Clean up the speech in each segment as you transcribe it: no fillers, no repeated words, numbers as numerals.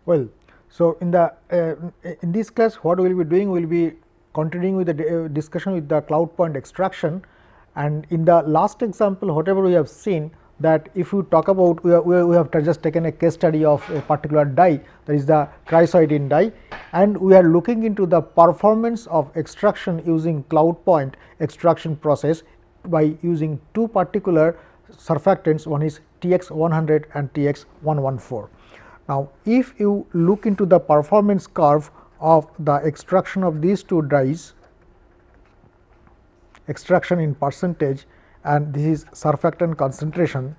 Well, so in this class, what we will be doing, we will be continuing with the discussion with the cloud point extraction. And in the last example, whatever we have seen, that if you talk about, we have just taken a case study of a particular die, that is the chrysoidine die, and we are looking into the performance of extraction using cloud point extraction process by using two particular surfactants, one is TX 100 and TX 114. Now, if you look into the performance curve of the extraction of these two dyes, extraction in percentage, and this is surfactant concentration,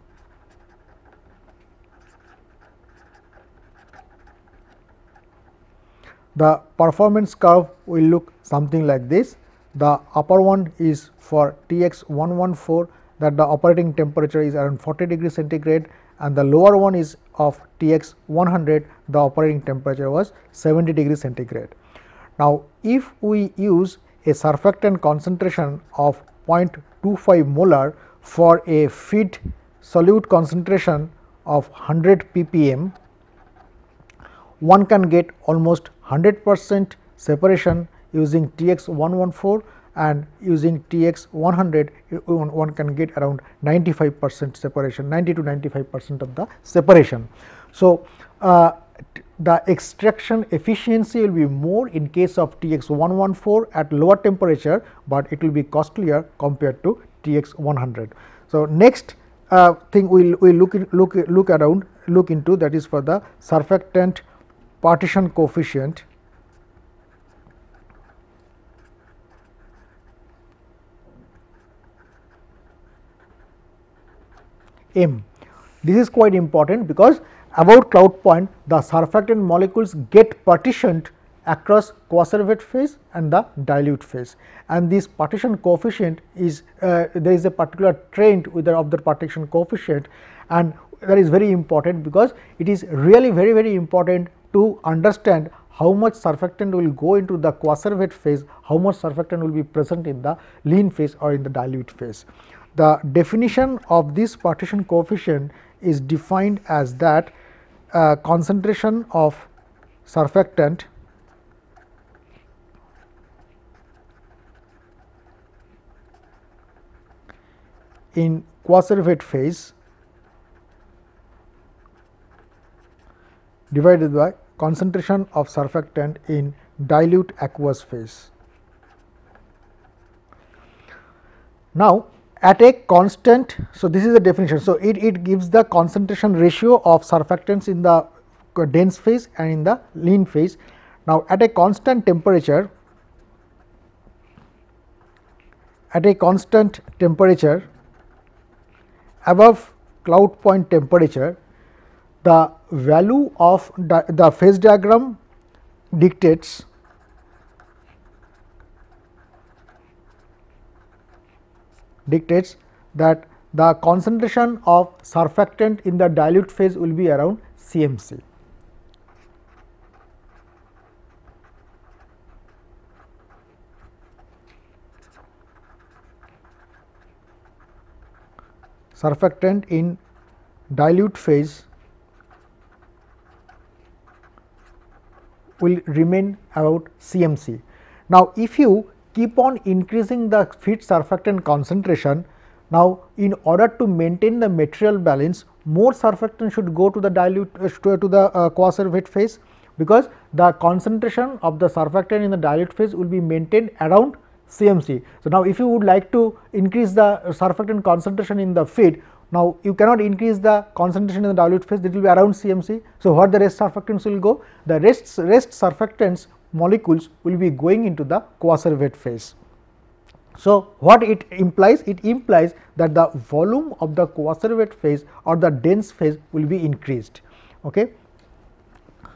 the performance curve will look something like this. The upper one is for TX 114, that the operating temperature is around 40 degrees centigrade, and the lower one is of TX 100, the operating temperature was 70 degrees centigrade. Now, if we use a surfactant concentration of 0.25 molar for a feed solute concentration of 100 ppm, one can get almost 100% separation using TX 114, and using TX 100 one can get around 95% separation, 90 to 95% of the separation. So, the extraction efficiency will be more in case of TX 114 at lower temperature, but it will be costlier compared to TX 100. So, next thing we will look into, that is for the surfactant partition coefficient. M. This is quite important, because about cloud point, the surfactant molecules get partitioned across coacervate phase and the dilute phase, and this partition coefficient is there is a particular trend with of the partition coefficient, and that is very important, because it is really very important to understand how much surfactant will go into the coacervate phase, how much surfactant will be present in the lean phase or in the dilute phase. The definition of this partition coefficient is defined as that concentration of surfactant in coacervate phase divided by concentration of surfactant in dilute aqueous phase. Now, at a constant, so this is the definition. So, it gives the concentration ratio of surfactants in the dense phase and in the lean phase. Now, at a constant temperature, above cloud point temperature, the value of the phase diagram dictates that the concentration of surfactant in the dilute phase will be around CMC. Surfactant in dilute phase will remain about CMC. Now, if you keep on increasing the feed surfactant concentration, now in order to maintain the material balance, more surfactant should go to the dilute to the coacervate phase, because the concentration of the surfactant in the dilute phase will be maintained around CMC. So, now if you would like to increase the surfactant concentration in the feed, now you cannot increase the concentration in the dilute phase, it will be around CMC. So, what the rest surfactants will go? The rest surfactants molecules will be going into the coacervate phase. So, what it implies? It implies that the volume of the coacervate phase or the dense phase will be increased. Okay.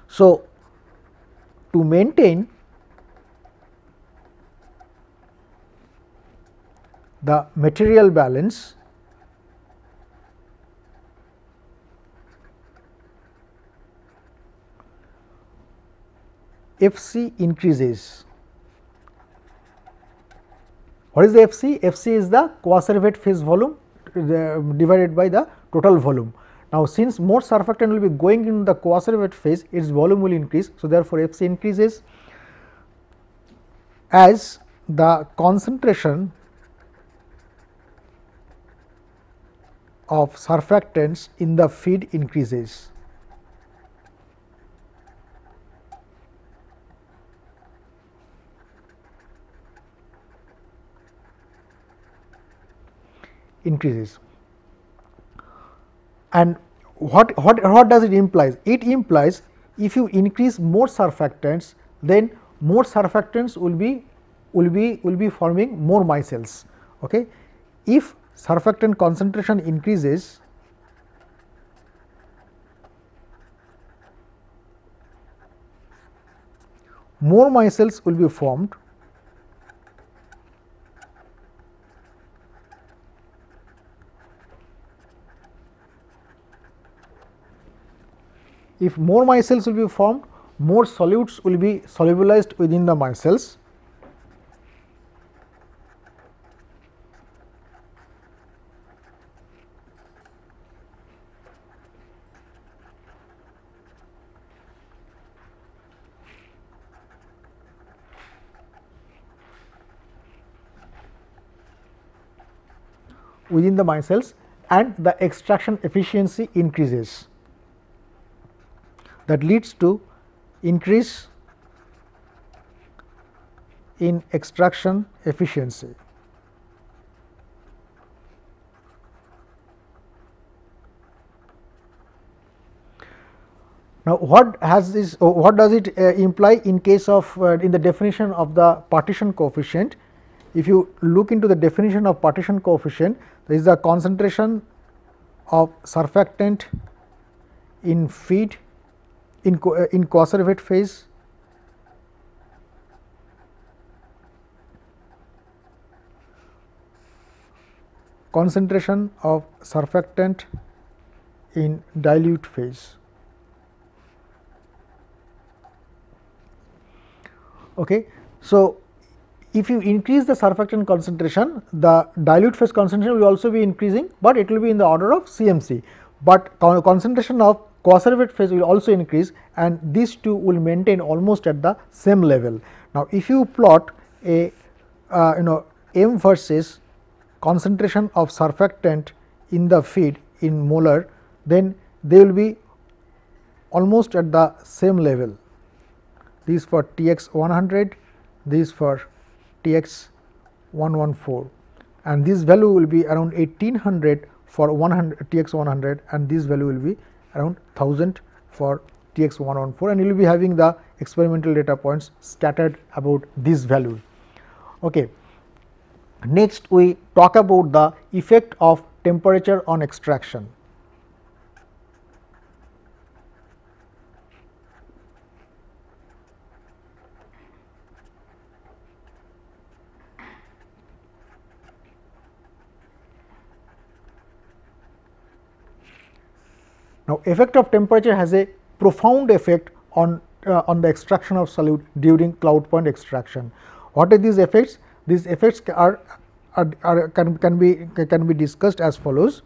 So, to maintain the material balance, Fc increases. What is the Fc? Fc is the coacervate phase volume divided by the total volume. Now, since more surfactant will be going into the coacervate phase, its volume will increase. So, therefore, Fc increases as the concentration of surfactants in the feed increases. And what does it implies? It implies if you increase more surfactants, then more surfactants will be forming more micelles. Okay. If surfactant concentration increases, more micelles will be formed. If more micelles will be formed, more solutes will be solubilized within the micelles. And the extraction efficiency increases. That leads to increase in extraction efficiency. Now, what does it imply in case of in the definition of the partition coefficient? If you look into the definition of partition coefficient, there is the concentration of surfactant in feed in coacervate phase concentration of surfactant in dilute phase. Okay. So, if you increase the surfactant concentration, the dilute phase concentration will also be increasing, but it will be in the order of CMC, but concentration of coacervate phase will also increase, and these two will maintain almost at the same level. Now, if you plot a M versus concentration of surfactant in the feed in molar, then they will be almost at the same level. These for Tx 100, these for Tx 114, and this value will be around 1800 for 100 Tx 100, and this value will be around 1000 for Tx 114, and you will be having the experimental data points scattered about this value. Okay. Next, we talk about the effect of temperature on extraction. Now, effect of temperature has a profound effect on the extraction of solute during cloud point extraction. What are these effects? These effects can be discussed as follows.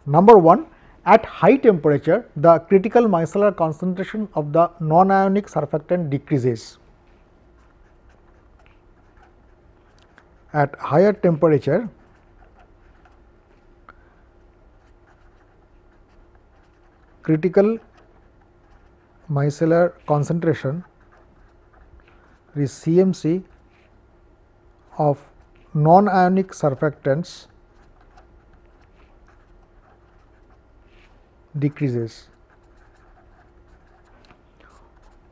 Number 1, at high temperature, the critical micellar concentration of the non-ionic surfactant decreases. At higher temperature, critical micellar concentration, the CMC of non-ionic surfactants decreases.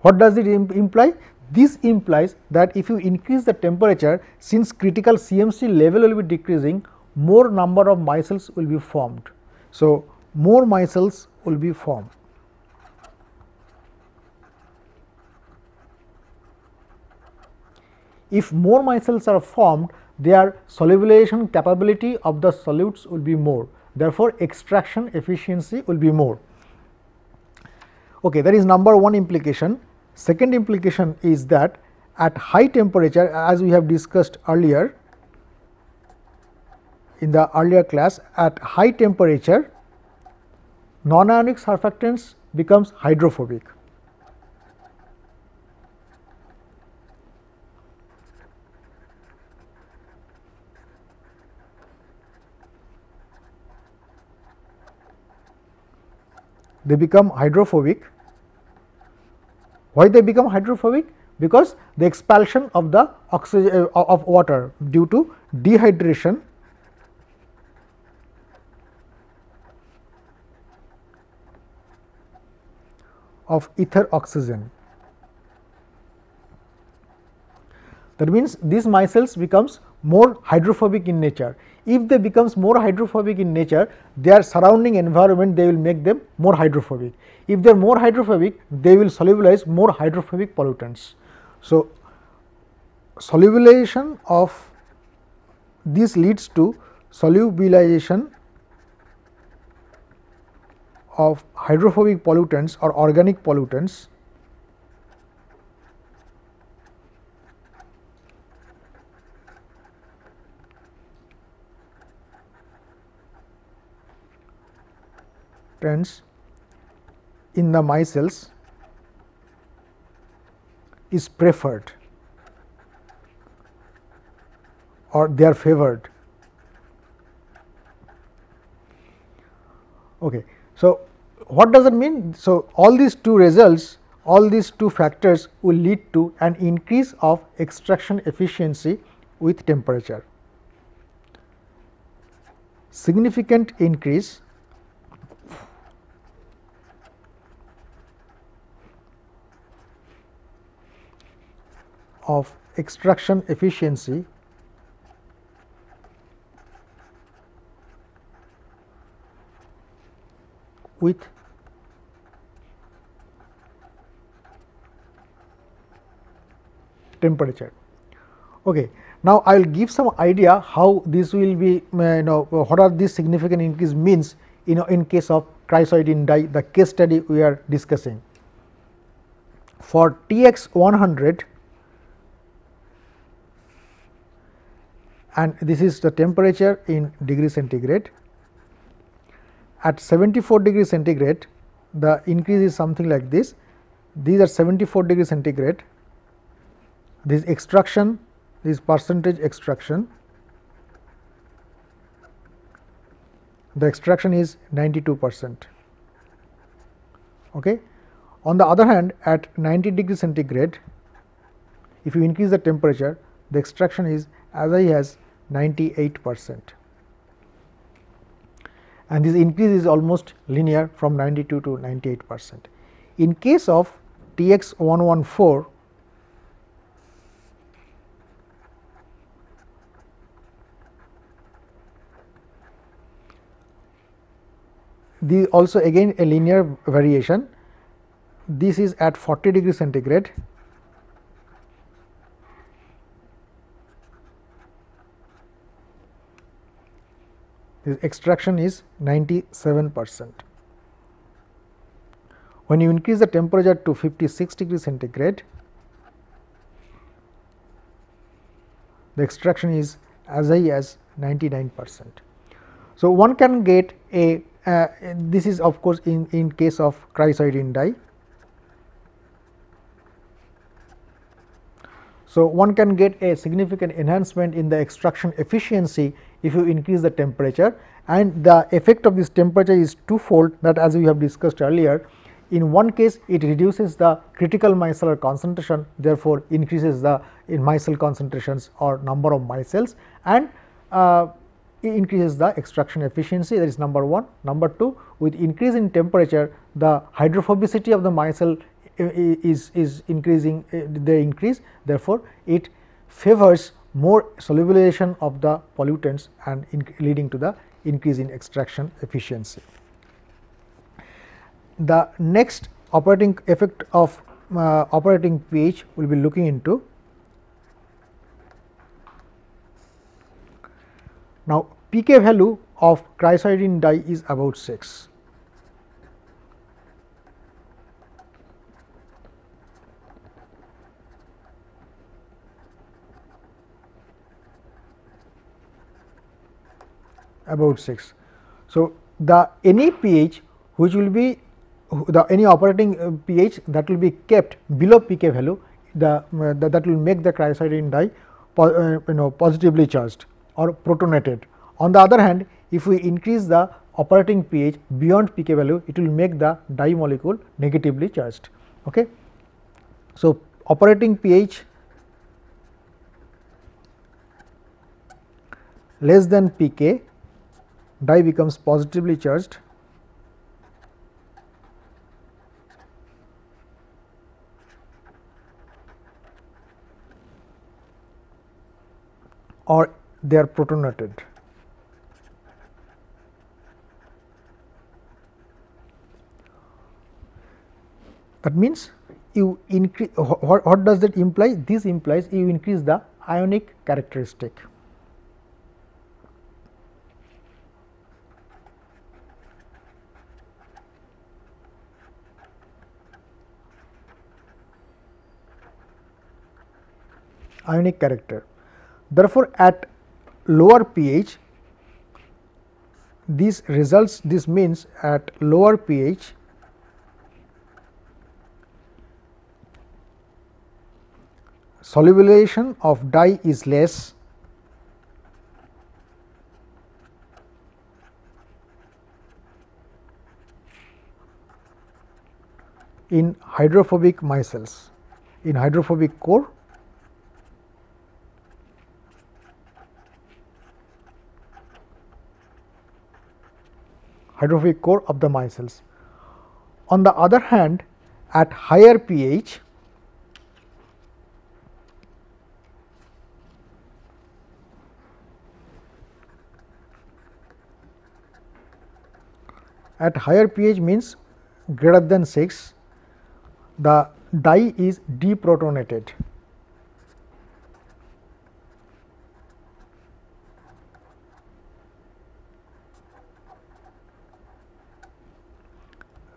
What does it imply? This implies that if you increase the temperature, since critical CMC level will be decreasing, more number of micelles will be formed. So, more micelles will be formed. If more micelles are formed, their solubilization capability of the solutes will be more. Therefore, extraction efficiency will be more. Okay, that is number 1 implication. Second implication is that at high temperature, as we have discussed earlier, in the earlier class, at high temperature non-ionic surfactants becomes hydrophobic. They become hydrophobic. Why they become hydrophobic? Because the expulsion of the oxygen of water due to dehydration of ether oxygen. That means these micelles becomes more hydrophobic in nature. If they becomes more hydrophobic in nature, their surrounding environment, they will make them more hydrophobic. If they are more hydrophobic, they will solubilize more hydrophobic pollutants. So, solubilization of this leads to solubilization of hydrophobic pollutants or organic pollutants in the micelles is preferred or they are favored. Okay. So, what does it mean? So, all these two results, all these two factors will lead to an increase of extraction efficiency with temperature. Significant increase of extraction efficiency with temperature. Okay. Now, I will give some idea how this will be, what are these significant increase means in case of chrysoidine dye, the case study we are discussing. For TX 100, and this is the temperature in degree centigrade. At 74 degree centigrade, the increase is something like this. These are 74 degree centigrade. This extraction, this percentage extraction, the extraction is 92%. Okay. On the other hand, at 90 degree centigrade, if you increase the temperature, the extraction is as high as 98%, and this increase is almost linear from 92 to 98%. In case of TX 114, the also again a linear variation. This is at 40 degree centigrade. This extraction is 97%. When you increase the temperature to 56 degree centigrade, the extraction is as high as 99%. So, one can get a this is of course in case of chrysoidine dye. So, one can get a significant enhancement in the extraction efficiency if you increase the temperature, and the effect of this temperature is twofold, that as we have discussed earlier. In one case, it reduces the critical micellar concentration, therefore, increases the micelle concentrations or number of micelles, and increases the extraction efficiency, that is number one. Number two, with increase in temperature, the hydrophobicity of the micelle is increasing, they increase, therefore, it favors more solubilization of the pollutants and leading to the increase in extraction efficiency. The next operating effect of operating pH we will be looking into. Now, pK value of chrysoidine dye is about 6. about 6. So, the any pH which will be the any operating pH that will be kept below pK value, that will make the cryosydene dye positively charged or protonated. On the other hand, if we increase the operating pH beyond pK value, it will make the dye molecule negatively charged. Okay. So, operating pH less than pK, dye becomes positively charged, or they are protonated. That means, you increase, what does that imply? This implies you increase the ionic characteristic. Ionic character. Therefore, at lower pH, this means at lower pH solubilization of dye is less, in hydrophobic micelles. In hydrophobic core, of the micelles. On the other hand, at higher pH, means greater than 6, the dye is deprotonated.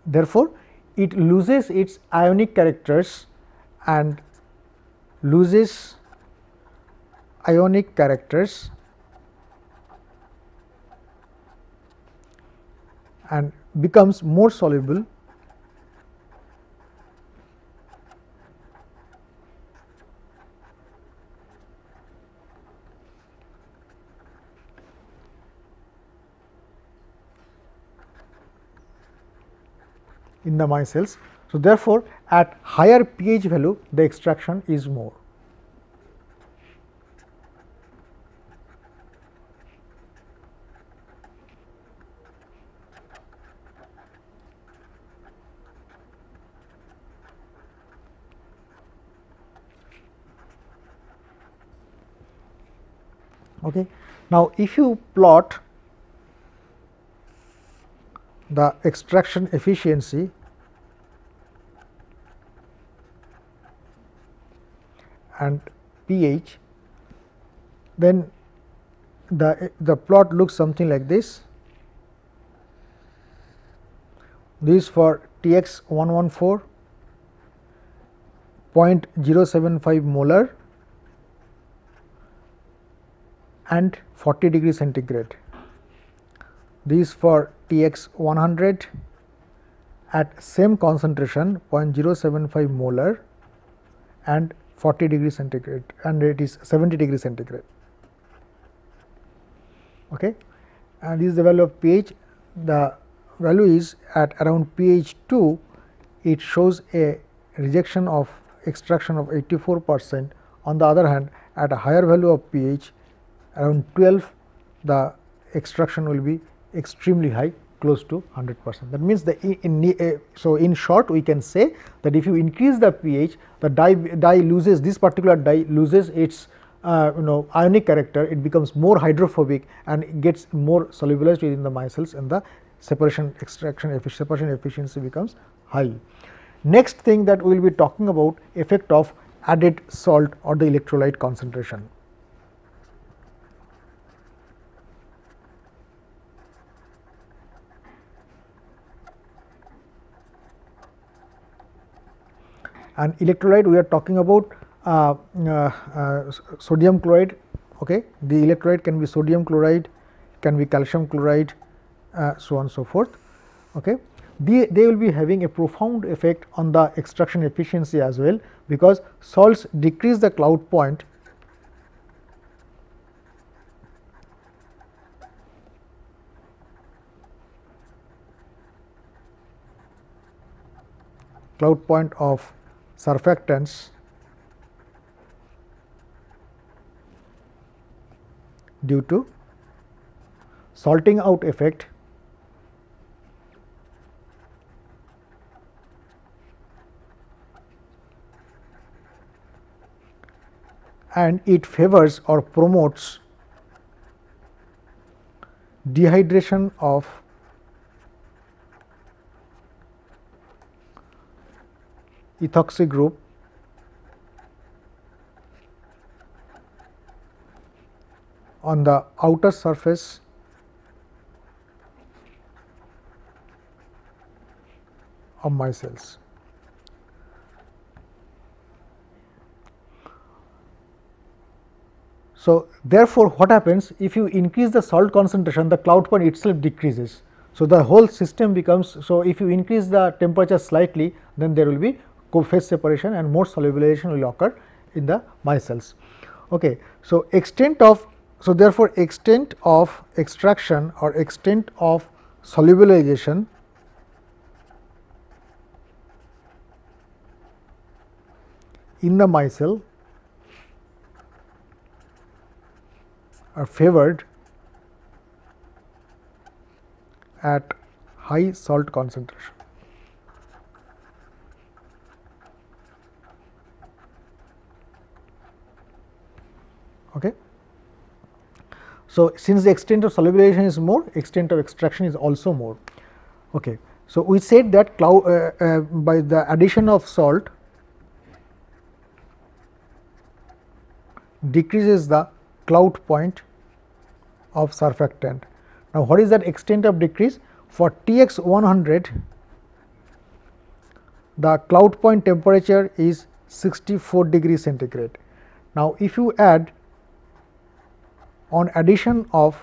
Therefore, it loses its ionic characters and becomes more soluble in the micelles. So, therefore, at higher pH value the extraction is more. Okay. Now, if you plot the extraction efficiency and pH, then the plot looks something like this. This for TX 114, 0.075 molar and 40 degree centigrade. This for TX 100 at same concentration 0.075 molar and 40 degree centigrade, and it is 70 degree centigrade. Okay. And this is the value of pH. The value is at around pH 2, it shows a rejection of extraction of 84%. On the other hand, at a higher value of pH around 12, the extraction will be extremely high, close to 100%. That means, so in short we can say that if you increase the pH, the dye loses, this particular dye loses its ionic character, it becomes more hydrophobic and it gets more solubilized within the micelles, and the separation efficiency becomes high. Next thing that we will be talking about, effect of added salt or the electrolyte concentration. And electrolyte, we are talking about sodium chloride. Okay. The electrolyte can be sodium chloride, can be calcium chloride, so on and so forth. Okay. They will be having a profound effect on the extraction efficiency as well, because salts decrease the cloud point of surfactants due to salting out effect and it favors or promotes dehydration of ethoxy group on the outer surface of micelles. So, therefore, what happens if you increase the salt concentration, the cloud point itself decreases. So, the whole system becomes, so if you increase the temperature slightly, then there will be co-phase separation and more solubilization will occur in the micelles. Okay. So, so therefore, extent of extraction or extent of solubilization in the micelle are favored at high salt concentration. Okay. So, since the extent of solubilization is more, extent of extraction is also more. Okay. So, we said that by the addition of salt decreases the cloud point of surfactant. Now, what is that extent of decrease? For TX 100, the cloud point temperature is 64 degrees centigrade. Now, if you add on addition of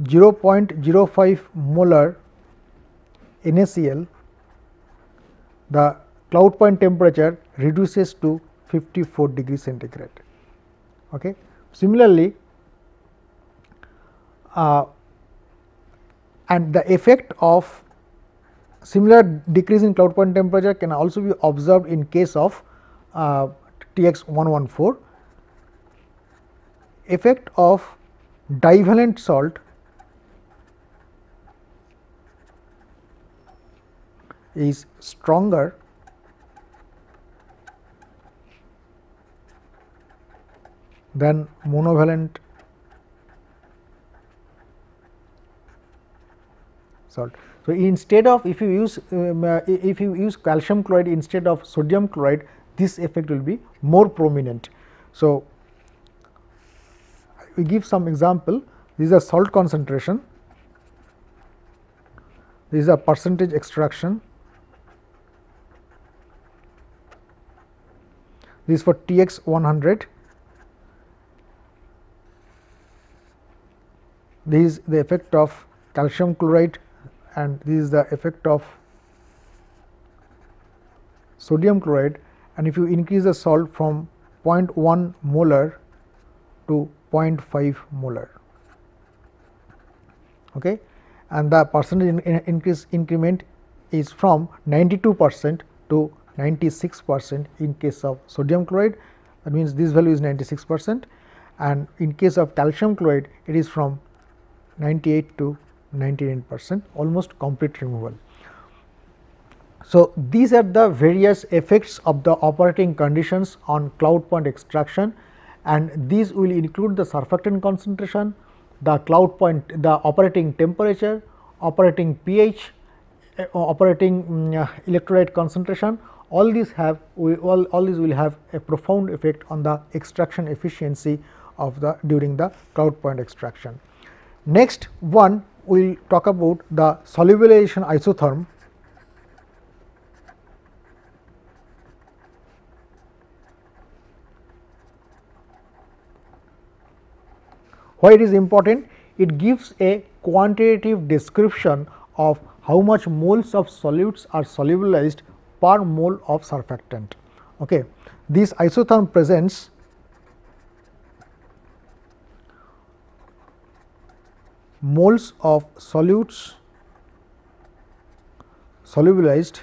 0.05 molar NaCl, the cloud point temperature reduces to 54 degrees centigrade. Okay. Similarly, and the effect of similar decrease in cloud point temperature can also be observed in case of TX 114. Effect of divalent salt is stronger than monovalent salt. So, instead of if you use calcium chloride instead of sodium chloride, this effect will be more prominent. So, we give some example. This is a salt concentration, this is a percentage extraction, this is for TX 100, this is the effect of calcium chloride and this is the effect of sodium chloride, and if you increase the salt from 0.1 molar to 0.5 molar. Okay. And the percentage increment is from 92% to 96% in case of sodium chloride, that means this value is 96%, and in case of calcium chloride it is from 98 to 99%, almost complete removal. So, these are the various effects of the operating conditions on cloud point extraction, and these will include the surfactant concentration, the cloud point, the operating temperature, operating pH, operating electrolyte concentration. All these will have a profound effect on the extraction efficiency of the during the cloud point extraction. Next one we will talk about the solubilization isotherm. Why it is important? It gives a quantitative description of how much moles of solutes are solubilized per mole of surfactant. Okay. This isotherm presents moles of solutes solubilized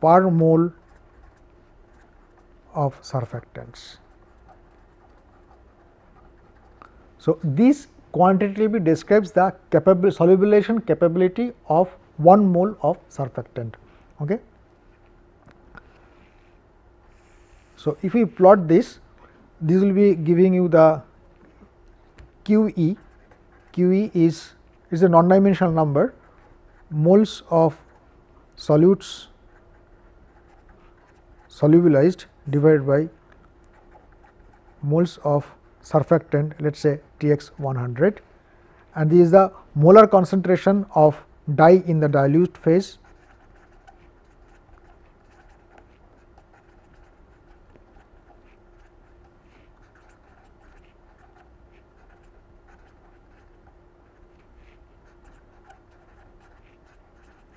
per mole of surfactants. So, this quantitatively describes the solubilization capability of 1 mole of surfactant. Okay. So, if we plot this, this will be giving you the QE. QE is a non-dimensional number, moles of solutes solubilized divided by moles of surfactant, let us say Tx 100, and this is the molar concentration of dye in the dilute phase.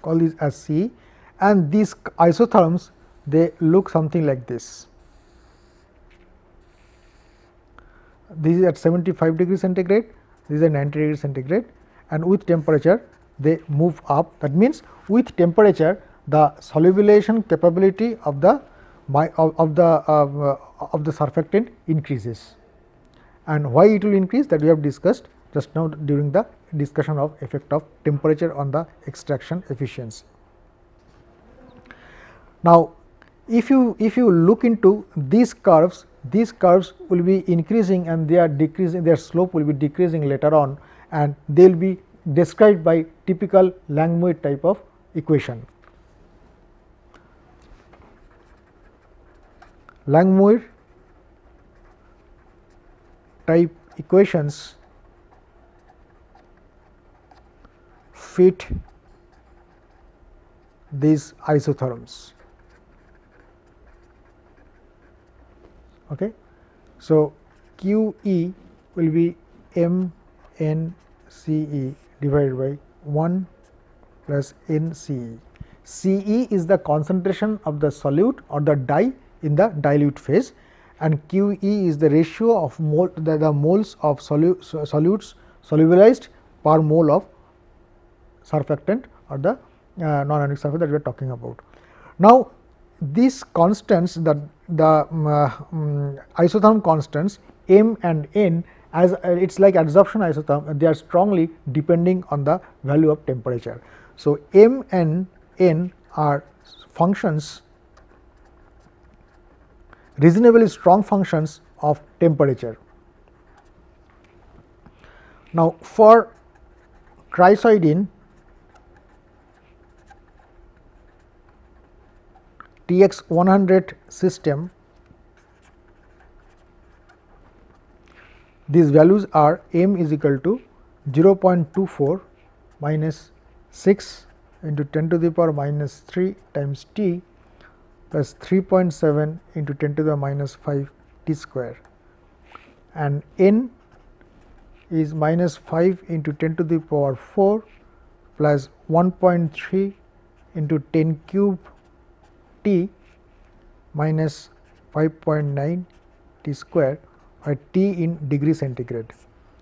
Call these as C, and these isotherms, they look something like this. This is at 75 degree centigrade, this is at 90 degree centigrade, and with temperature they move up. That means, with temperature the solubilization capability of the surfactant increases. And why it will increase, that we have discussed just now during the discussion of effect of temperature on the extraction efficiency. Now, if you look into these curves will be increasing and they are decreasing, their slope will be decreasing later on, and they will be described by typical Langmuir type of equation. Langmuir type equations fit these isotherms. Okay. So, QE will be MnCe divided by 1 plus NCe. Ce is the concentration of the solute or the dye in the dilute phase, and QE is the ratio of the moles of solutes solubilized per mole of surfactant or the non-ionic surfactant that we are talking about. Now, these constants, the isotherm constants M and N, as it is like adsorption isotherm, they are strongly depending on the value of temperature. So, M and N are functions, reasonably strong functions of temperature. Now, for chrysoidine Tx 100 system, these values are M is equal to 0.24 minus 6 into 10 to the power minus 3 times T plus 3.7 into 10 to the minus 5 T square, and N is minus 5 into 10 to the power 4 plus 1.3 into 10 cube T minus 5.9 T square, or T in degree centigrade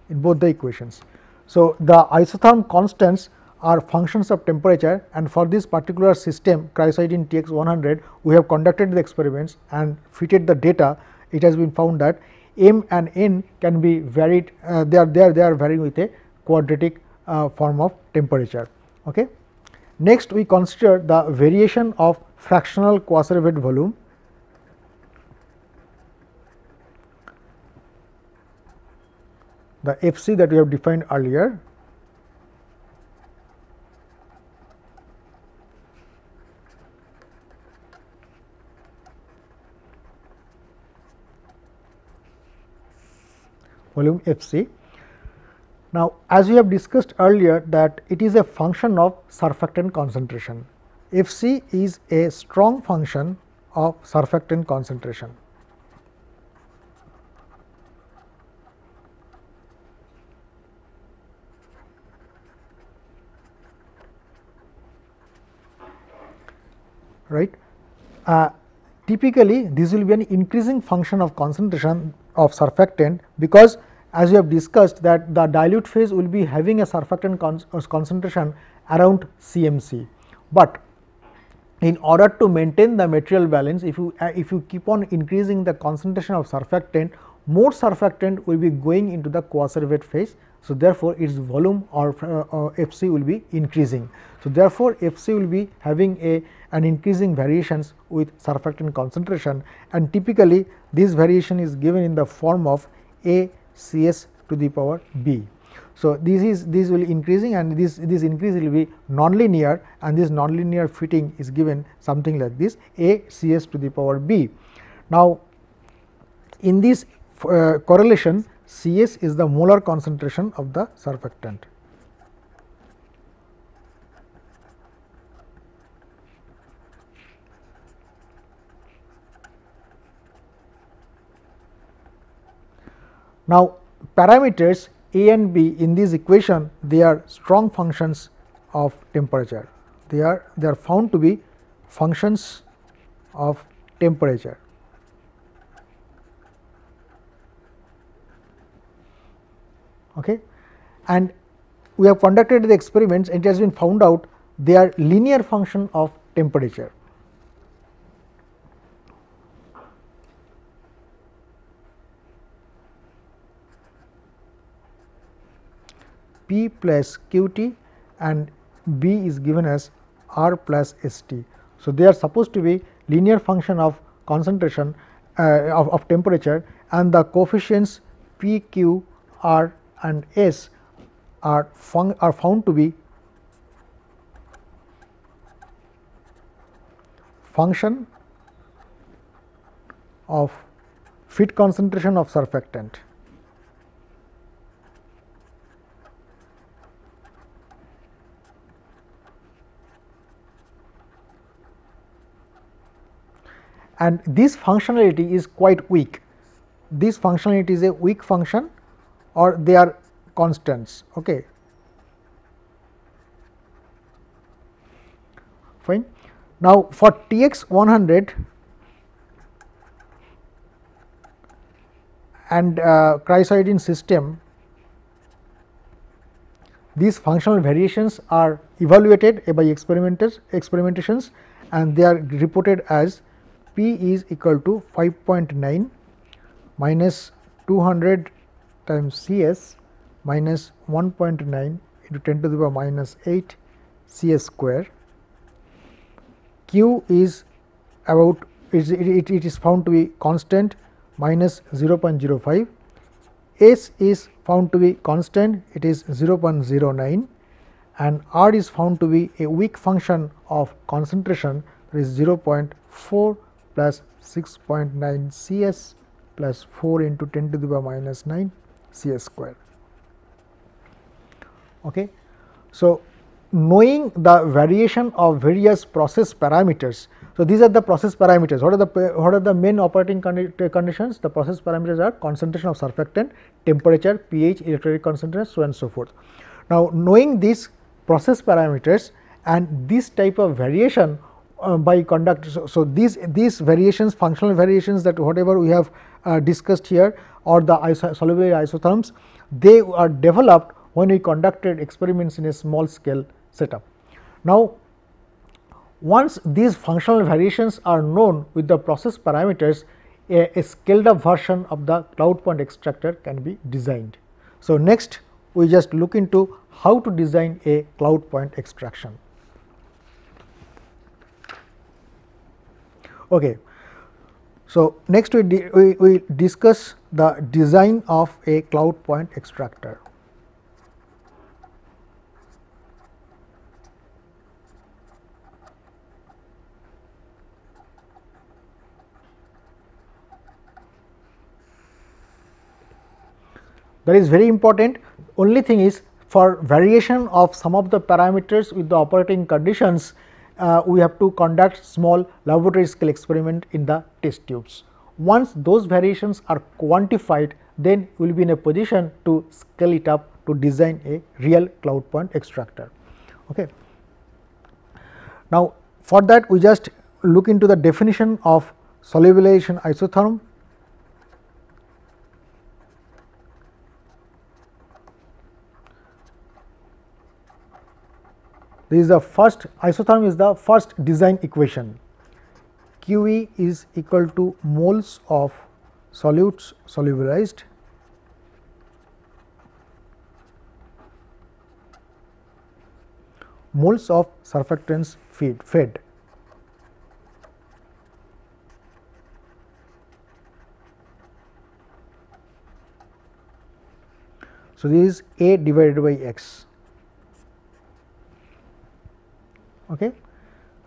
in both the equations. So, the isotherm constants are functions of temperature, and for this particular system chrysoidine Tx 100 we have conducted the experiments and fitted the data. It has been found that M and N can be varied, they are varying with a quadratic form of temperature. Okay. Next, we consider the variation of fractional Quasareved volume. The Fc that we have defined earlier. Volume Fc. Now, as we have discussed earlier that it is a function of surfactant concentration. Fc is a strong function of surfactant concentration. Right. Typically, this will be an increasing function of concentration of surfactant, because as we have discussed that the dilute phase will be having a surfactant concentration around CMC, but in order to maintain the material balance, if you keep on increasing the concentration of surfactant, more surfactant will be going into the coacervate phase. So, therefore, its volume or Fc will be increasing. So, therefore, Fc will be having an increasing variations with surfactant concentration, and typically this variation is given in the form of A Cs to the power B. So, this will increasing, and this increase will be nonlinear, and this nonlinear fitting is given something like this A Cs to the power B. Now, in this correlation, Cs is the molar concentration of the surfactant. Now, parameters A and B in this equation, they are strong functions of temperature. They are found to be functions of temperature. Okay. And we have conducted the experiments, and it has been found out they are linear function of temperature. P plus Qt and B is given as R plus St. So, they are supposed to be linear function of concentration of temperature, and the coefficients P, Q, R and S are found to be function of fit concentration of surfactant. And this functionality is quite weak. This functionality is a weak function, or they are constants. Okay. Fine. Now, for Tx 100 and chrysoidin system, these functional variations are evaluated by experimentations, and they are reported as P is equal to 5.9 minus 200 times Cs minus 1.9 into 10 to the power minus 8 Cs square. Q is about it is found to be constant minus 0.05. S is found to be constant, it is 0.09, and R is found to be a weak function of concentration, that is 0.4 plus 6.9 Cs plus 4 into 10 to the power minus 9 Cs square. Okay. So, knowing the variation of various process parameters. So, these are the process parameters. What are the main operating conditions? The process parameters are concentration of surfactant, temperature, pH, electrolytic concentration, so on and so forth. Now, knowing these process parameters and this type of variation by conduct. So, these variations, functional variations, that whatever we have discussed here, or the solubility isotherms, they are developed when we conducted experiments in a small scale setup. Now, once these functional variations are known with the process parameters, a scaled up version of the cloud point extractor can be designed. So, next we just look into how to design a cloud point extraction. Okay. So, next we discuss the design of a cloud point extractor. That is very important. Only thing is, for variation of some of the parameters with the operating conditions, we have to conduct small laboratory scale experiment in the test tubes. Once those variations are quantified, then we will be in a position to scale it up to design a real cloud point extractor. Okay. Now, for that we just look into the definition of solubilization isotherm. This is the first, isotherm is the first design equation. QE is equal to moles of solutes solubilized moles of surfactants fed. So, this is A divided by X. Okay.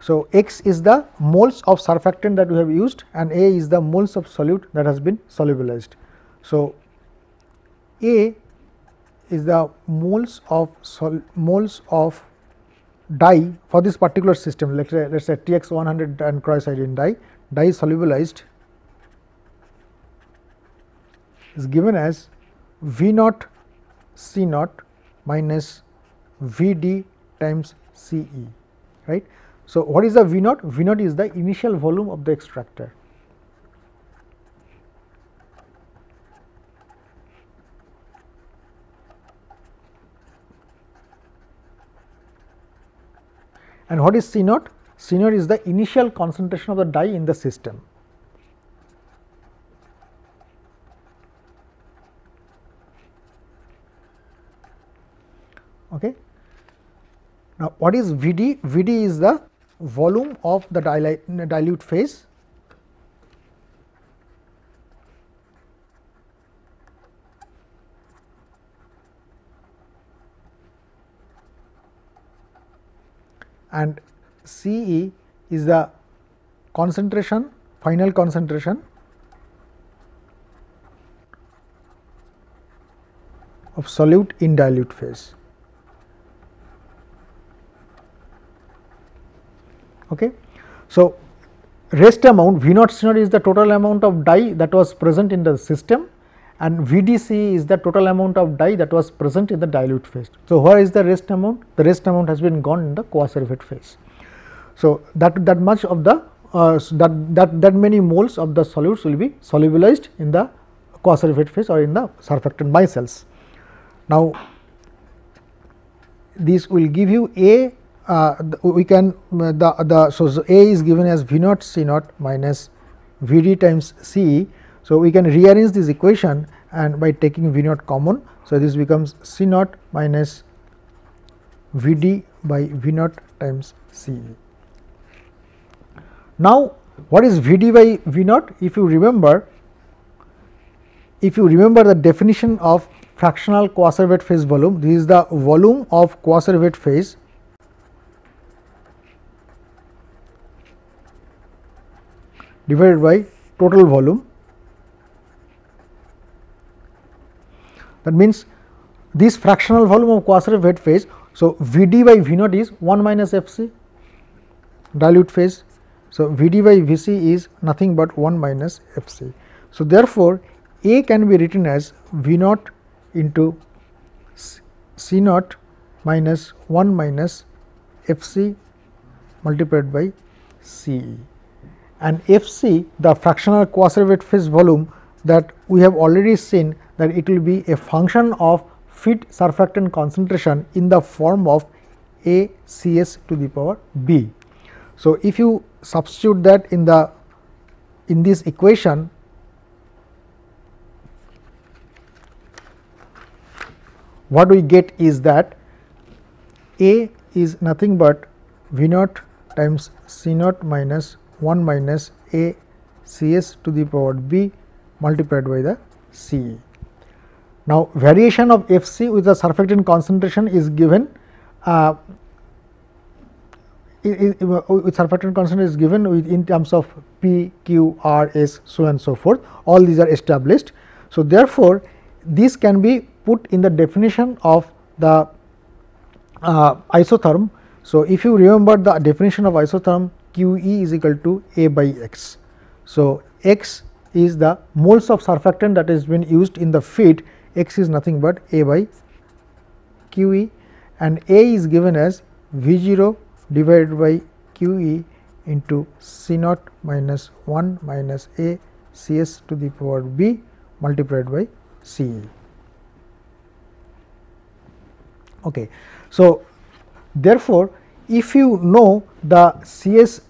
So, X is the moles of surfactant that we have used and A is the moles of solute that has been solubilized. So, A is the moles of dye for this particular system, let us say TX 100 and cross-iodine dye solubilized is given as V naught C naught minus V d times C e, right. So, what is the V naught? V naught is the initial volume of the extractor. And what is C naught? C naught is the initial concentration of the dye in the system. Okay. Now, what is V d? V d is the volume of the dilute phase and C e is the concentration, final concentration of solute in dilute phase. Okay. So, rest amount V naught C naught is the total amount of dye that was present in the system and VDC is the total amount of dye that was present in the dilute phase. So, where is the rest amount? The rest amount has been gone in the coacervate phase. So, that much of the that many moles of the solutes will be solubilized in the coacervate phase or in the surfactant micelles. Now, this will give you A. We can so A is given as V naught C naught minus V d times C e. So, we can rearrange this equation and by taking V naught common. So, this becomes C naught minus V d by V naught times C e. Now, what is V d by V naught? If you remember the definition of fractional coacervate phase volume, this is the volume of coacervate phase divided by total volume. That means, this fractional volume of coacervate phase. So, V d by V naught is 1 minus F c dilute phase. So, V d by V c is nothing but 1 minus F c. So, therefore, A can be written as V naught into C naught minus 1 minus F c multiplied by C e. And F c, the fractional coacervate phase volume, that we have already seen that it will be a function of feed surfactant concentration in the form of A C s to the power b. So, if you substitute that in this equation, what we get is that A is nothing but V naught times C naught minus 1 minus A C s to the power b multiplied by the C e. Now, variation of F c with the surfactant concentration is given with surfactant concentration is given in terms of P, Q, R, S, so on and so forth, all these are established. So, therefore, this can be put in the definition of the isotherm. So, if you remember the definition of isotherm, QE is equal to A by X. So, X is the moles of surfactant that is been used in the feed, X is nothing but A by QE, and A is given as V0 divided by QE into C naught minus 1 minus A Cs to the power B multiplied by Ce. Okay. So, therefore, if you know the Cs,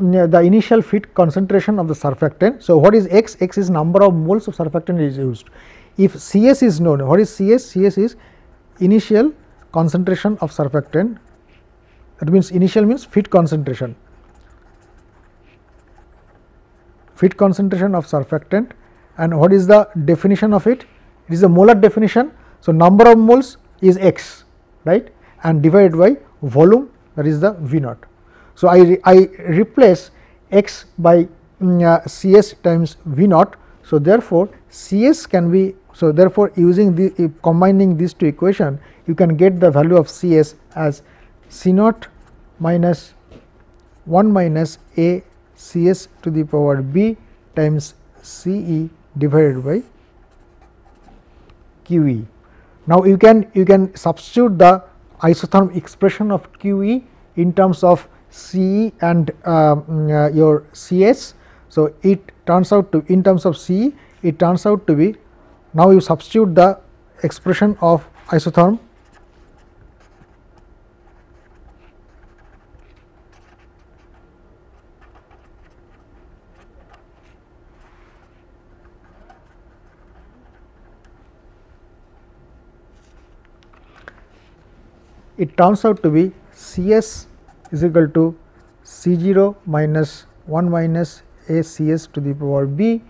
the initial feed concentration of the surfactant. So, what is X? X is number of moles of surfactant is used. If Cs is known, what is Cs? Cs is initial concentration of surfactant, that means initial means feed concentration, of surfactant, and what is the definition of it? It is a molar definition. So, number of moles is X, right, and divided by volume, that is the V naught. So, I replace X by Cs times V naught. So, therefore, Cs can be, so therefore, using the combining these two equation, you can get the value of Cs as C naught minus 1 minus A Cs to the power B times Ce divided by QE. Now, you can substitute the isotherm expression of QE in terms of Ce and your Cs. So, it turns out to, in terms of Ce, it turns out to be, now you substitute the expression of isotherm, it turns out to be Cs is equal to C0 minus 1 minus A Cs to the power B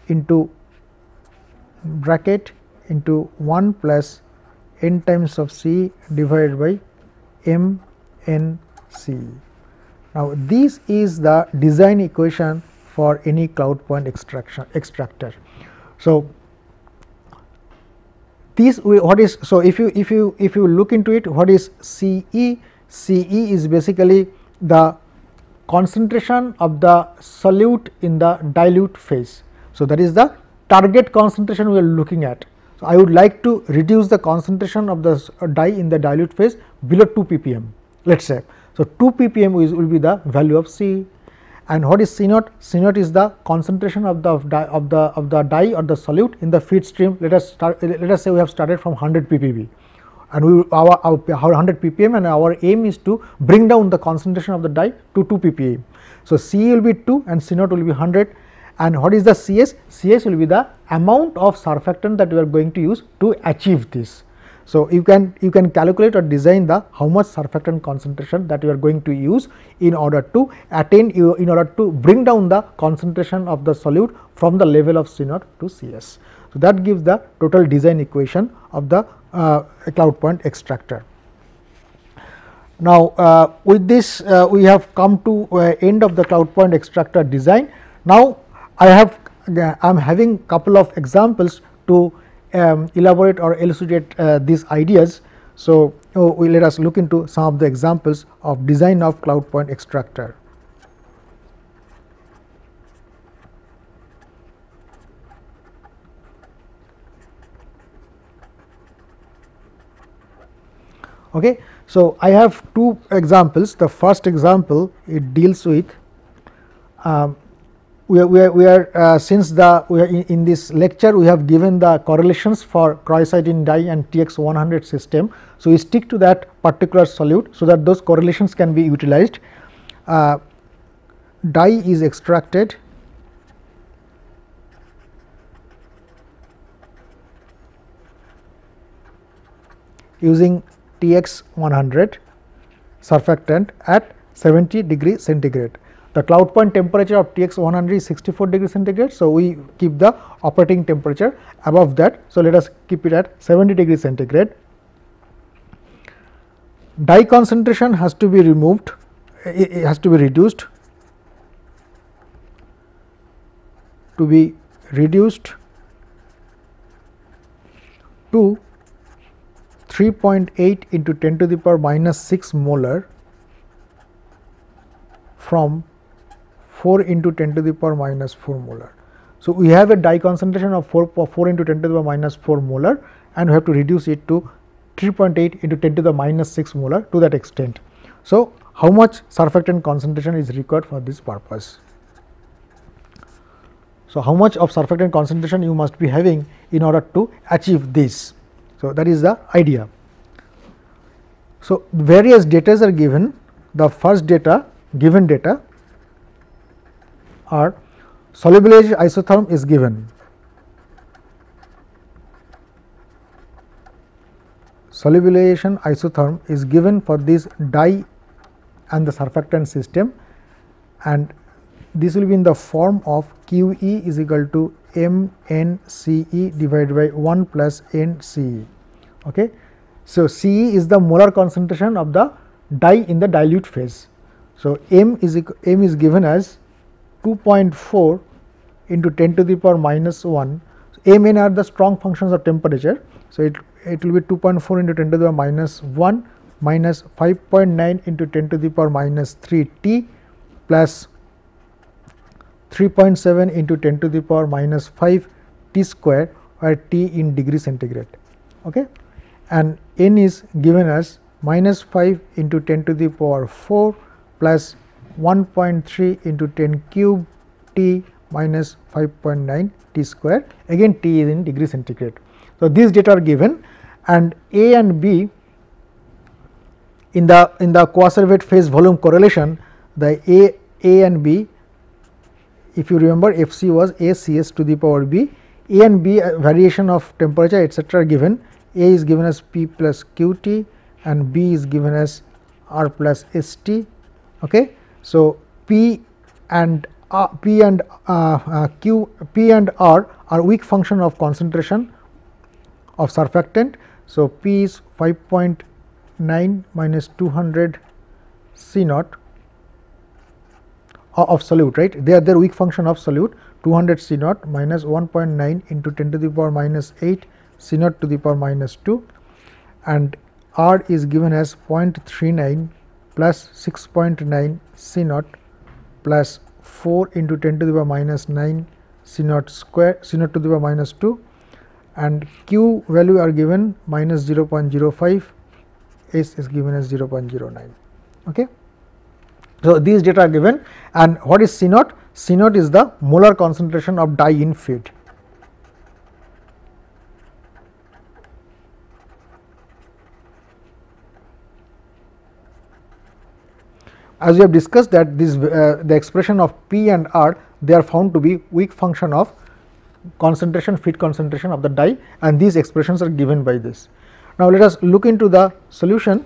into bracket into 1 plus n times of C divided by M n C. Now, this is the design equation for any cloud point extractor. So, this what is, so if you look into it, what is Ce? Ce is basically the concentration of the solute in the dilute phase. So, that is the target concentration we are looking at. So, I would like to reduce the concentration of the dye in the dilute phase below 2 ppm, let us say. So, 2 ppm will be the value of Ce. And what is C naught? C naught is the concentration of the dye or the solute in the feed stream. Let us say we have started from 100 ppb, and we our 100 ppm, and our aim is to bring down the concentration of the dye to 2 ppm. So, Ce will be 2 and C naught will be 100, and what is the Cs? Cs will be the amount of surfactant that we are going to use to achieve this. So, you can calculate or design the how much surfactant concentration that you are going to use in order to attain, in order to bring down the concentration of the solute from the level of C naught to Cs. So, that gives the total design equation of the cloud point extractor. Now, with this we have come to end of the cloud point extractor design. Now, I am having couple of examples to elaborate or elucidate these ideas. So, let us look into some of the examples of design of cloud point extractor. Okay. So, I have two examples. The first example, it deals with we are since we are in this lecture we have given the correlations for chlorosiderin dye and TX 100 system. So, we stick to that particular solute, so that those correlations can be utilized. Dye is extracted using TX 100 surfactant at 70 degree centigrade. The cloud point temperature of TX 100 is 64 degree centigrade. So, we keep the operating temperature above that. So, let us keep it at 70 degree centigrade. Dye concentration has to be removed, it has to be reduced to 3.8 into 10 to the power minus 6 molar from 4 into 10 to the power minus 4 molar. So, we have a dye concentration of 4 into 10 to the power minus 4 molar, and we have to reduce it to 3.8 into 10 to the minus 6 molar to that extent. So, how much surfactant concentration is required for this purpose? So, how much of surfactant concentration you must be having in order to achieve this? So, that is the idea. So, various data are given. The first data, given data are solubilization isotherm is given. Solubilization isotherm is given for this dye and the surfactant system, and this will be in the form of QE is equal to MnCe divided by 1 plus NCe. Okay. So, Ce is the molar concentration of the dye in the dilute phase. So, M is given as 2.4 into 10 to the power minus 1. So, M and N are the strong functions of temperature. So, it will be 2.4 into 10 to the power minus 1 minus 5.9 into 10 to the power minus 3 T plus 3.7 into 10 to the power minus 5 T square, where T in degree centigrade. Okay. And N is given as minus 5 into 10 to the power 4 plus 1.3 into 10 cube T minus 5.9 T square, again T is in degree centigrade. So, these data are given, and A and B in the coacervate phase volume correlation, the A and B, if you remember, Fc was A Cs to the power B, A and B variation of temperature etc. are given. A is given as P plus Qt and B is given as R plus St. Okay. So, P and R are weak function of concentration of surfactant. So, P is 5.9 minus 200 C naught of solute, right. They are their weak function of solute, 200 C naught minus 1.9 into 10 to the power minus 8 C naught to the power minus 2, and R is given as 0.39 plus 6.9 C naught plus 4 into 10 to the power minus 9 C naught square, C naught to the power minus 2, and Q value are given minus 0.05, S is given as 0.09. Okay. So, these data are given, and what is C naught? C naught is the molar concentration of dye in feed. As we have discussed that this the expression of P and R, they are found to be weak function of concentration, feed concentration of the dye, and these expressions are given by this. Now, let us look into the solution.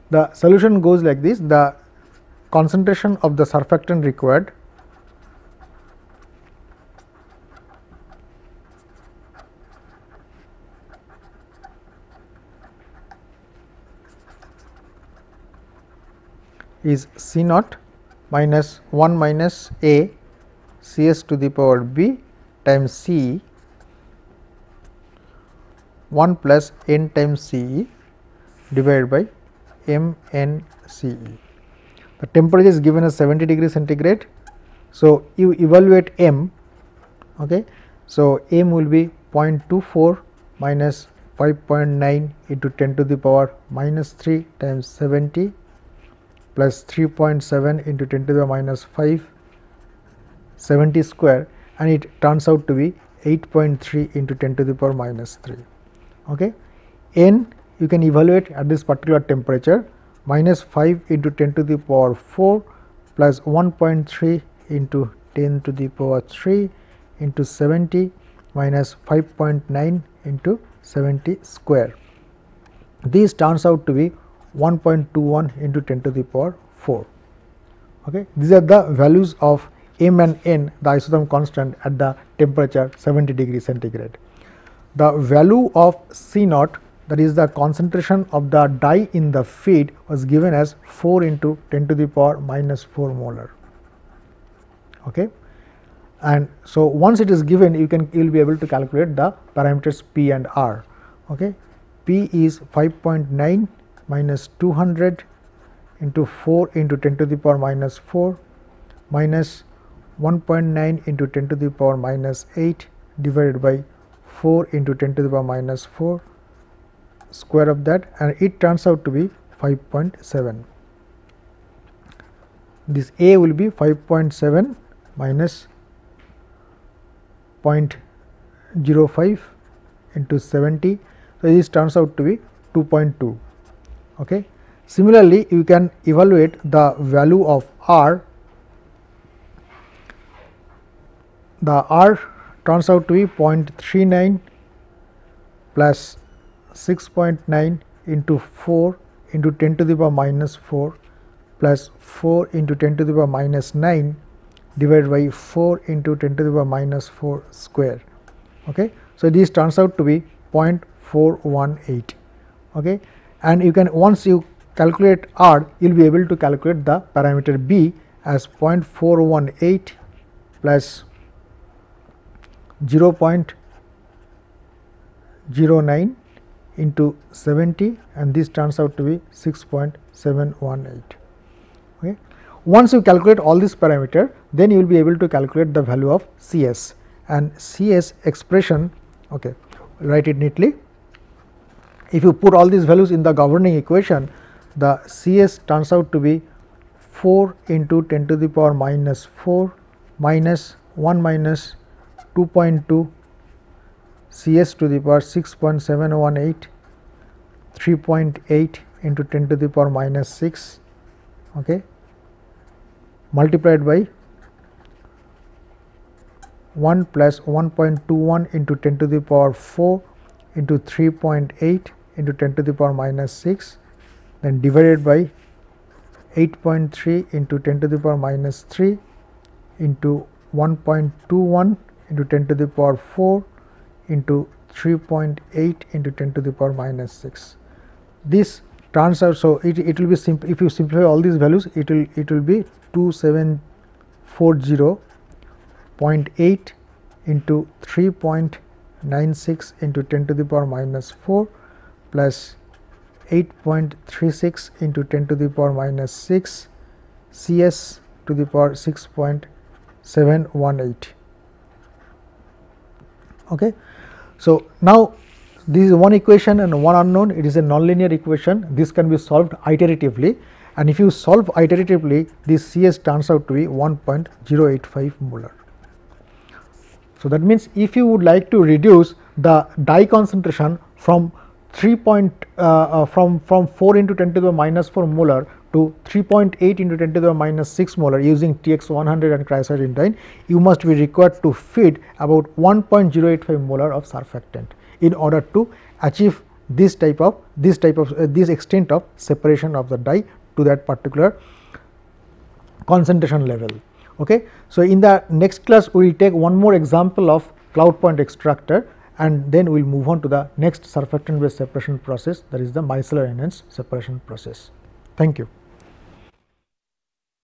The solution goes like this: the concentration of the surfactant required is C naught minus 1 minus A Cs to the power B times Ce 1 plus N times Ce divided by MnCe. The temperature is given as 70 degree centigrade. So, you evaluate M. Okay. So, M will be 0.24 minus 5.9 into 10 to the power minus 3 times 70 plus 3.7 into 10 to the minus 5 70 square, and it turns out to be 8.3 into 10 to the power minus 3. Okay. N you can evaluate at this particular temperature, minus 5 into 10 to the power 4 plus 1.3 into 10 to the power 3 into 70 minus 5.9 into 70 square. This turns out to be 1.21 into 10 to the power 4. Okay. These are the values of M and N, the isotherm constant at the temperature 70 degree centigrade. The value of C naught, that is the concentration of the dye in the feed, was given as 4 into 10 to the power minus 4 molar. Okay. and so once it is given, you will be able to calculate the parameters P and R. Okay. P is 5.9 minus 200 into 4 into 10 to the power minus 4 minus 1.9 into 10 to the power minus 8 divided by 4 into 10 to the power minus 4, square of that, and it turns out to be 5.7. This A will be 5.7 minus 0.05 into 70. So, this turns out to be 2.2. Okay. Similarly, you can evaluate the value of R. The R turns out to be 0.39 plus 6.9 into 4 into 10 to the power minus 4 plus 4 into 10 to the power minus 9 divided by 4 into 10 to the power minus 4 square. Okay. So, this turns out to be 0.418. Okay. And you can, once you calculate R, you will be able to calculate the parameter B as 0.418 plus 0.09 into 70, and this turns out to be 6.718. Okay. Once you calculate all these parameter, then you will be able to calculate the value of CS, and CS expression, okay, write it neatly. If you put all these values in the governing equation, the CS turns out to be 4 into 10 to the power minus 4 minus 1 minus 2.2 CS to the power 6.718, 3.8 into 10 to the power minus 6, okay, multiplied by 1 plus 1.21 into 10 to the power 4 into 3.8 into 10 to the power minus 6, then divided by 8.3 into 10 to the power minus 3 into 1.21 into 10 to the power 4 into 3.8 into 10 to the power minus 6. This turns out, so it will be simple. If you simplify all these values, it will be 2740.8 into 3.96 into 10 to the power minus 4 plus 8.36 into 10 to the power minus 6 CS to the power 6.718. Okay. So, now this is one equation and one unknown, it is a nonlinear equation. This can be solved iteratively, and if you solve iteratively, this CS turns out to be 1.085 molar. So, that means if you would like to reduce the dye concentration from 4 into 10 to the minus 4 molar to 3.8 into 10 to the minus 6 molar using TX 100 and cryosylindine, you must be required to feed about 1.085 molar of surfactant in order to achieve this extent of separation of the dye to that particular concentration level. Okay. So, in the next class we will take one more example of cloud point extractor, and then we will move on to the next surfactant based separation process, that is the micellar enhanced separation process. Thank you.